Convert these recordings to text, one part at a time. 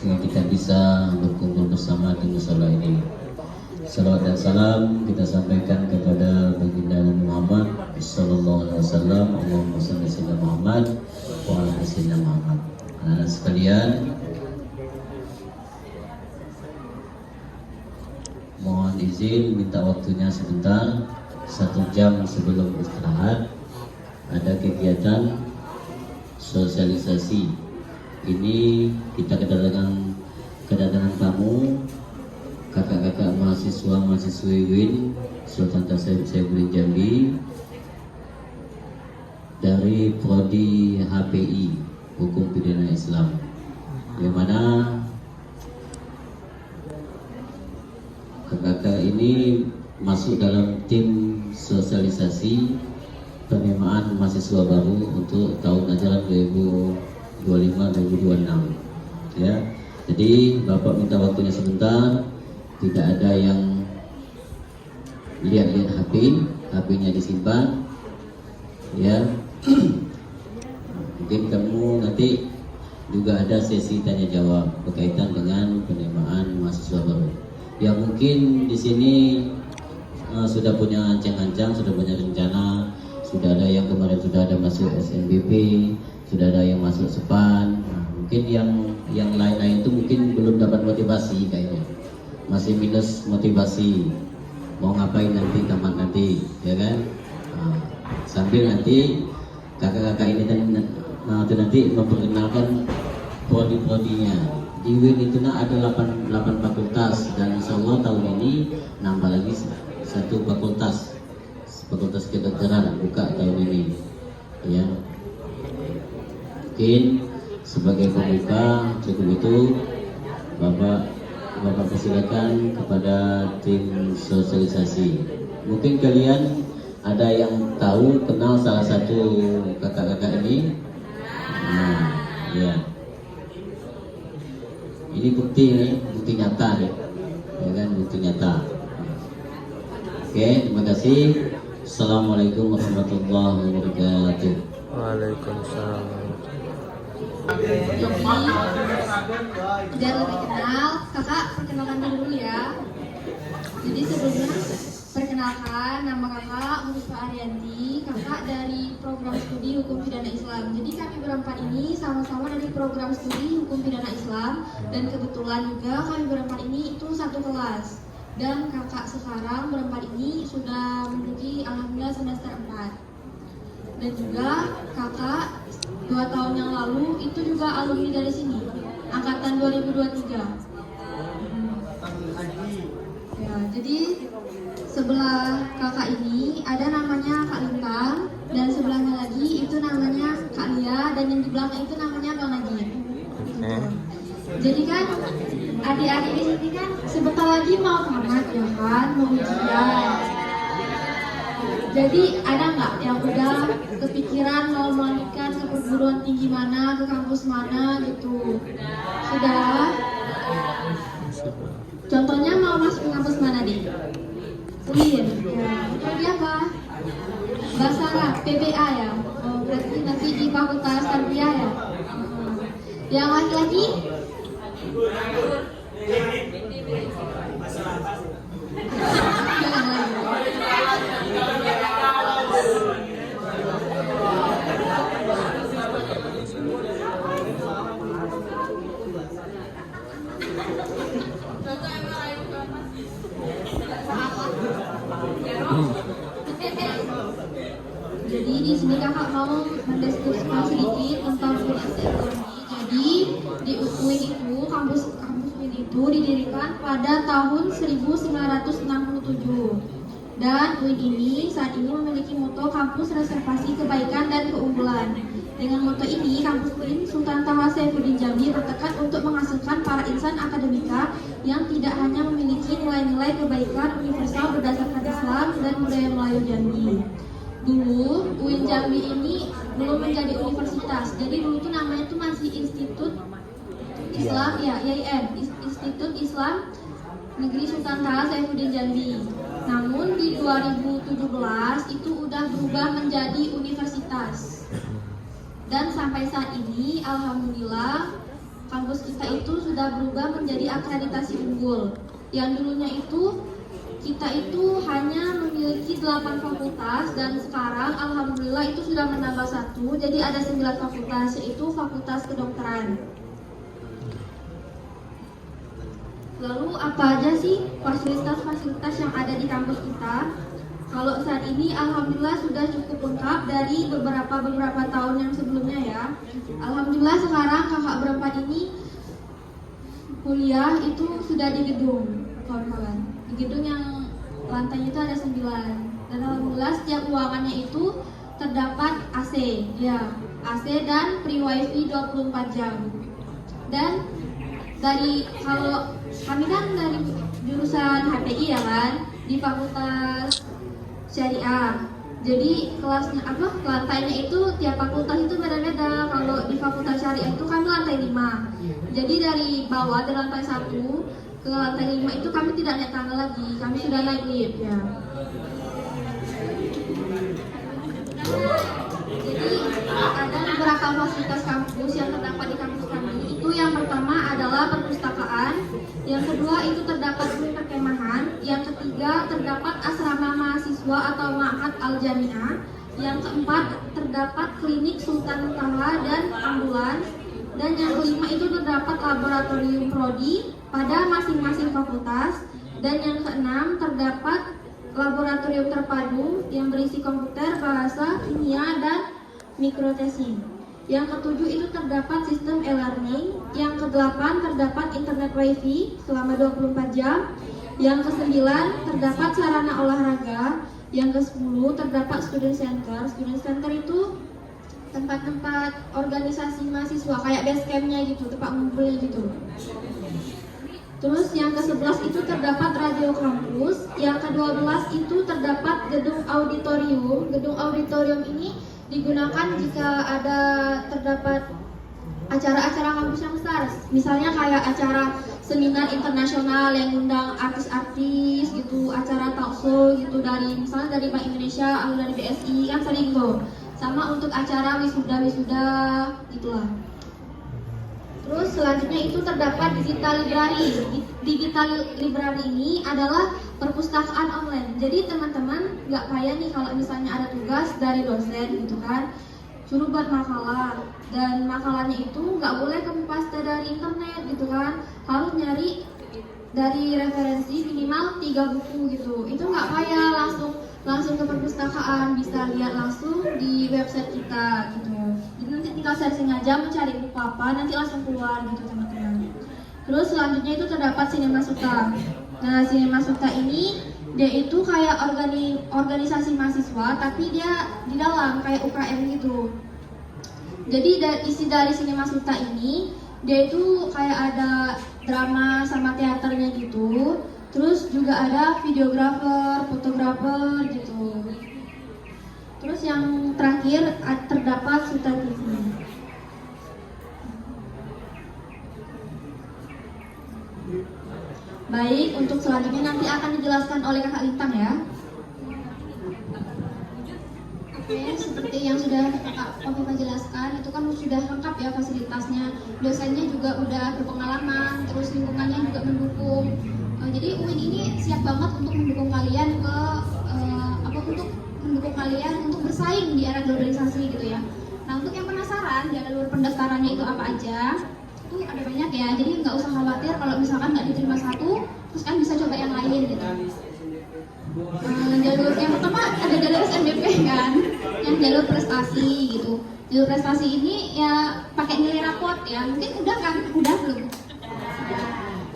sehingga kita bisa berkumpul bersama di musala ini. Salawat dan salam kita sampaikan kepada baginda Muhammad sallallahu alaihi wasallam. Allahumma shalli ala Muhammad wa ala sayyidina Muhammad. Anak-anak sekalian, mohon izin minta waktunya sebentar, 1 jam sebelum istirahat ada kegiatan sosialisasi. Ini kita kedatangan tamu kakak-kakak mahasiswi UIN Sultan Tasawuf Jambi dari Prodi HPI Hukum Pidana Islam, yang mana kakak-kakak ini masuk dalam tim sosialisasi penerimaan mahasiswa baru untuk tahun ajaran 2025-2026 ya. Jadi Bapak minta waktunya sebentar, tidak ada yang lihat-lihat HP-nya disimpan ya. Mungkin kamu nanti juga ada sesi tanya jawab berkaitan dengan penerimaan mahasiswa baru. Ya mungkin di sini sudah punya ancang-ancang, sudah punya rencana, sudah ada yang kemarin sudah ada masuk SNBP, sudah ada yang masuk SEPAN. Mungkin yang lain-lain itu mungkin belum dapat motivasi kayaknya, masih minus motivasi. Mau ngapain nanti tamat nanti, ya kan? Sambil nanti kakak-kakak ini nanti memperkenalkan prodi-prodinya. Di UIN itu ada 8 fakultas, dan insya Allah tahun ini nambah lagi 1 fakultas kedokteran buka tahun ini ya. Mungkin sebagai pembuka cukup itu. Bapak persilakan kepada tim sosialisasi. Mungkin kalian ada yang tahu kenal salah satu kakak-kakak ini. Nah ya, ini bukti nyata nih, ya kan, bukti nyata. Oke, terima kasih. Assalamualaikum warahmatullahi wabarakatuh. Waalaikumsalam. Biar lebih kenal, kakak perkenalkan dulu ya. Jadi sebelumnya perkenalkan, nama kakak Mustafa Arianti, kakak dari program studi Hukum Pidana Islam. Jadi kami berempat ini sama-sama dari program studi Hukum Pidana Islam, dan kebetulan juga kami berempat ini itu satu kelas. Dan kakak sekarang berempat ini sudah menduduki alhamdulillah semester 4. Dan juga kakak 2 tahun yang lalu itu juga alumni dari sini, angkatan 2023. Ya, jadi sebelah kakak ini ada namanya Kak Lintang, dan sebelahnya lagi itu namanya Kak Lia, dan yang di belakang itu namanya Bang Najib. Jadi kan adik-adik di sini kan sebentar lagi mau tamat ya kan, mau ujian. Jadi ada nggak yang udah kepikiran mau melanjutkan ke perguruan tinggi mana, ke kampus mana gitu? Sudah? Contohnya mau masuk ke kampus mana deh? UIN. Ya, prodi apa? Bahasa Arab, PBA ya. Oh, berarti nanti di Fakultas Tarbiyah ya. Yang laki-laki? Jadi di sini kakak mau mendeskripsikan sedikit tentang finansial ekonomi. Jadi di UIN itu kampus UIN itu didirikan pada tahun 1967. Dan UIN ini saat ini memiliki moto kampus reservasi kebaikan dan keunggulan. Dengan moto ini, kampus UIN Sultan Taha Saifuddin Jambi bertekad untuk menghasilkan para insan akademika yang tidak hanya memiliki nilai-nilai kebaikan universal berdasarkan Islam dan budaya Melayu Jambi. Dulu UIN Jambi ini belum menjadi universitas, jadi dulu tuh namanya tuh masih Institut Islam ya, IAIN, Institut Islam Negeri Sultan Taha Saifuddin Jambi. Namun di 2017 itu udah berubah menjadi universitas. Dan sampai saat ini alhamdulillah kampus kita itu sudah berubah menjadi akreditasi unggul. Yang dulunya itu kita itu hanya memiliki 8 fakultas dan sekarang alhamdulillah itu sudah menambah 1, jadi ada 9 fakultas, yaitu fakultas kedokteran. Lalu apa aja sih fasilitas-fasilitas yang ada di kampus kita? Kalau saat ini alhamdulillah sudah cukup lengkap dari beberapa tahun yang sebelumnya ya. Alhamdulillah sekarang kakak berempat ini kuliah itu sudah di gedung, kawan-kawan. Di gedung yang lantainya itu ada 9. Dan alhamdulillah setiap ruangannya itu terdapat AC, ya, AC dan free wifi 24 jam. Dan kalau kami kan dari jurusan HPI ya kan, di fakultas syariah. Jadi lantainya itu tiap fakultas itu beda-beda. Kalau di fakultas syariah itu kami lantai 5. Jadi dari bawah dari lantai 1 ke lantai 5 itu kami tidak naik tangga lagi, kami sudah naik lift ya. Jadi ada beberapa fasilitas kampus yang terdapat di kampus kami. Itu yang pertama adalah perpustakaan, yang kedua itu terdapat perkemahan, yang ketiga terdapat asrama mahasiswa atau ma'had al-jami'ah, yang keempat terdapat klinik Sultan Taha dan ambulans, dan yang kelima itu terdapat laboratorium prodi pada masing-masing fakultas, dan yang keenam terdapat laboratorium terpadu yang berisi komputer, bahasa, kimia, dan mikrotesting. Yang ketujuh itu terdapat sistem e-learning. Yang kedelapan terdapat internet wifi selama 24 jam. Yang kesembilan terdapat sarana olahraga. Yang ke-10 terdapat student center. Student center itu tempat-tempat organisasi mahasiswa kayak base campnya gitu, tempat ngumpulnya gitu. Terus yang ke-11 itu terdapat radio kampus. Yang ke-12 itu terdapat gedung auditorium. Gedung auditorium ini digunakan jika terdapat acara-acara kampus yang besar. Misalnya kayak acara seminar internasional yang undang artis-artis gitu, acara talk show gitu misalnya dari Bank Indonesia atau dari BSI kan sering tuh. Sama untuk acara wisuda gitulah. Terus selanjutnya itu terdapat digital library. Digital library ini adalah perpustakaan online. Jadi teman-teman nggak payah nih kalau misalnya ada tugas dari dosen gitu kan, suruh buat makalah, dan makalahnya itu nggak boleh copy paste dari internet gitu kan, harus nyari dari referensi minimal 3 buku gitu. Itu nggak payah, langsung ke perpustakaan, bisa lihat langsung di website kita gitu. Jadi nanti tinggal searching aja mencari buku apa, nanti langsung keluar gitu teman-teman. Terus selanjutnya itu terdapat Cinema Suta. Nah, Cinema Suta ini dia itu kayak organisasi mahasiswa, tapi dia di dalam kayak UKM gitu. Jadi isi dari Cinema Suta ini dia itu kayak ada drama sama teaternya gitu. Terus juga ada videografer, fotografer gitu. Terus yang terakhir terdapat Suta TV. Baik, untuk selanjutnya nanti akan dijelaskan oleh Kakak Lintang ya. Oke, seperti yang sudah Kakak Papa jelaskan, itu kan sudah lengkap ya fasilitasnya. Dosennya juga udah berpengalaman, terus lingkungannya juga mendukung. Jadi UIN ini siap banget untuk mendukung kalian untuk bersaing di era globalisasi gitu ya. Nah, untuk yang penasaran jalur pendaftarannya itu apa aja? Itu ada banyak ya, jadi nggak usah khawatir kalau misalkan nggak diterima satu, terus kan bisa coba yang lain gitu. Jalur yang pertama ada jalur SNBP kan, yang jalur prestasi gitu. Jalur prestasi ini ya pakai nilai raport ya, mungkin udah belum?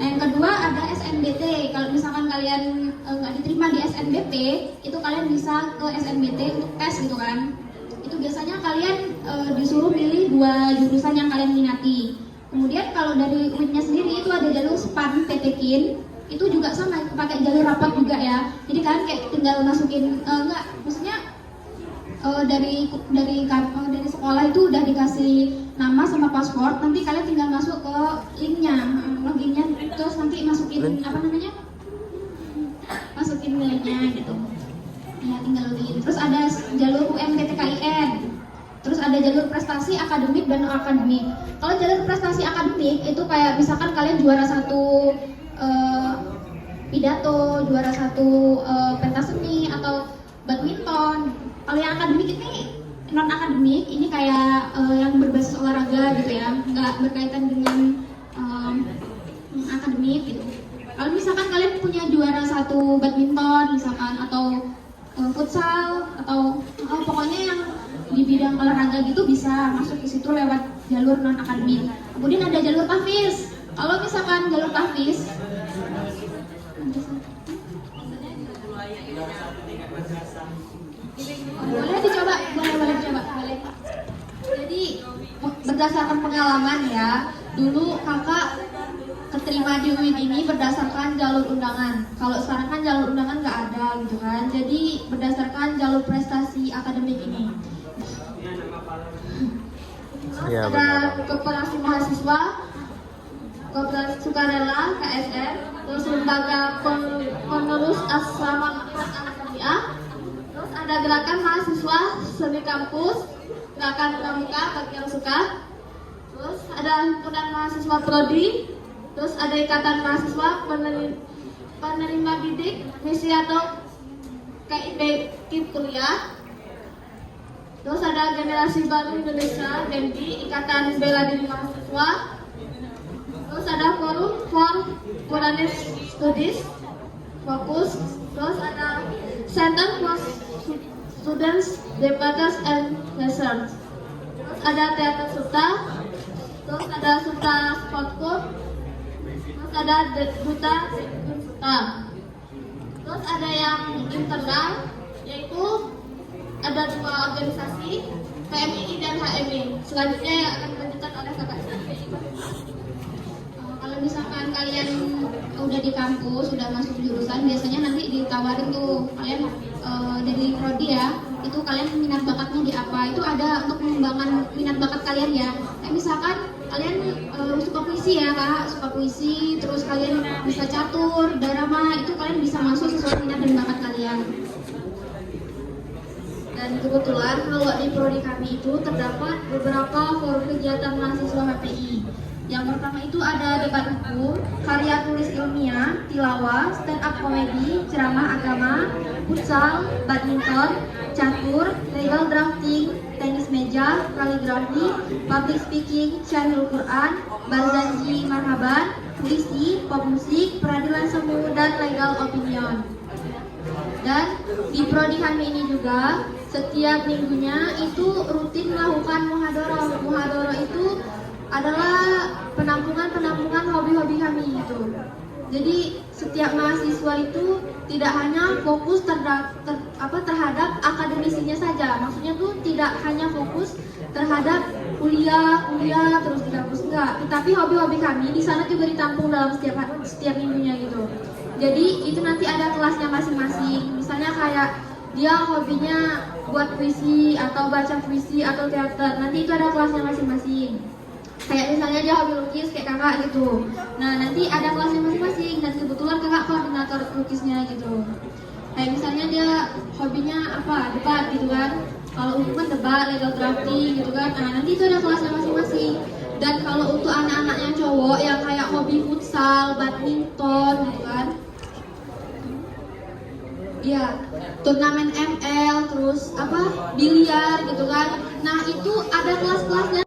Nah, yang kedua ada SNBT. Kalau misalkan kalian nggak diterima di SNBP, itu kalian bisa ke SNBT untuk tes gitu kan. Itu biasanya kalian disuruh pilih 2 jurusan yang kalian minati. Kemudian kalau dari UIN-nya sendiri itu ada jalur SPAN PTKIN, itu juga sama pakai jalur rapat juga ya. Jadi kalian kayak tinggal masukin dari sekolah itu udah dikasih nama sama paspor, nanti kalian tinggal masuk ke linknya, loginnya, terus nanti masukin masukin nilainya gitu. Ya tinggal login. Terus ada jalur UMPTKIN, terus ada ada jalur prestasi akademik dan non akademik. Kalau jalur prestasi akademik itu kayak misalkan kalian juara satu pidato, juara satu pentas seni atau badminton. Kalau yang akademik ini non akademik ini kayak yang berbasis olahraga gitu ya, nggak berkaitan dengan akademik gitu. Kalau misalkan kalian punya juara satu badminton misalkan atau futsal atau pokoknya yang di bidang olahraga gitu bisa masuk ke situ lewat jalur non akademik. Kemudian ada jalur tahfiz. Kalau misalkan jalur tahfiz boleh dicoba, boleh dicoba. Jadi berdasarkan pengalaman ya, dulu kakak keterima di UIN ini berdasarkan jalur undangan. Kalau sekarang kan jalur undangan nggak ada gitu kan. Jadi berdasarkan jalur prestasi akademik ini. Iya, Ada benar. Koperasi Mahasiswa, Koperasi Sukarela KSR, terus lembaga penerus asrama anak kuliah, terus ada gerakan mahasiswa seni kampus, gerakan pramuka bagi yang suka, terus ada himpunan mahasiswa prodi, terus ada ikatan mahasiswa penerima didik misi atau KIP KIP kuliah, terus ada generasi baru Indonesia GEMDI ikatan bela diri mahasiswa, terus ada forum for Quranic Studies fokus, terus ada Center for Students Debaters and Research, terus ada Teater Suta, terus ada Suta Sport Club, terus ada Duta Suta, terus ada yang internal yaitu ada 2 organisasi PMI dan HMI. Selanjutnya yang akan dilanjutkan oleh kakak. Kalau misalkan kalian udah di kampus, sudah masuk jurusan, biasanya nanti ditawarin tuh kalian dari prodi ya, itu kalian minat bakatnya di apa? Itu ada untuk mengembangkan minat bakat kalian ya. Kayak misalkan kalian suka puisi ya kak, suka puisi, terus kalian bisa catur, drama, itu kalian bisa masuk sesuai minat dan bakat kalian. Dan kebetulan kalau di prodi kami itu terdapat beberapa forum kegiatan mahasiswa HPI. Yang pertama itu ada debat hukum, karya tulis ilmiah, tilawah, stand up komedi, ceramah agama, futsal, badminton, catur, legal drafting, tenis meja, kaligrafi, public speaking, syairul Quran, barzanji marhaban, puisi, pop musik, peradilan semu, dan legal opinion. Dan di prodi kami ini juga setiap minggunya itu rutin melakukan muhadharah. Muhadharah itu adalah penampungan hobi-hobi kami gitu. Jadi setiap mahasiswa itu tidak hanya fokus terhadap akademisinya saja. Maksudnya tuh tidak hanya fokus terhadap kuliah terus di kampus enggak. Tetapi hobi-hobi kami di sana juga ditampung dalam setiap minggunya gitu. Jadi itu nanti ada kelasnya masing-masing. Misalnya kayak dia hobinya buat puisi atau baca puisi atau teater. Nanti itu ada kelasnya masing-masing. Kayak misalnya dia hobi lukis kayak kakak gitu. Nah nanti ada kelasnya masing-masing dan kebetulan kakak koordinator lukisnya gitu. Kayak misalnya dia hobinya apa, debat gitu kan. Kalau untuk kan debat, legal drafting gitu kan. Nah nanti itu ada kelasnya masing-masing. Dan kalau untuk anak-anaknya cowok yang kayak hobi futsal, badminton gitu kan, ya turnamen ML terus biliar gitu kan. Nah itu ada kelas-kelasnya.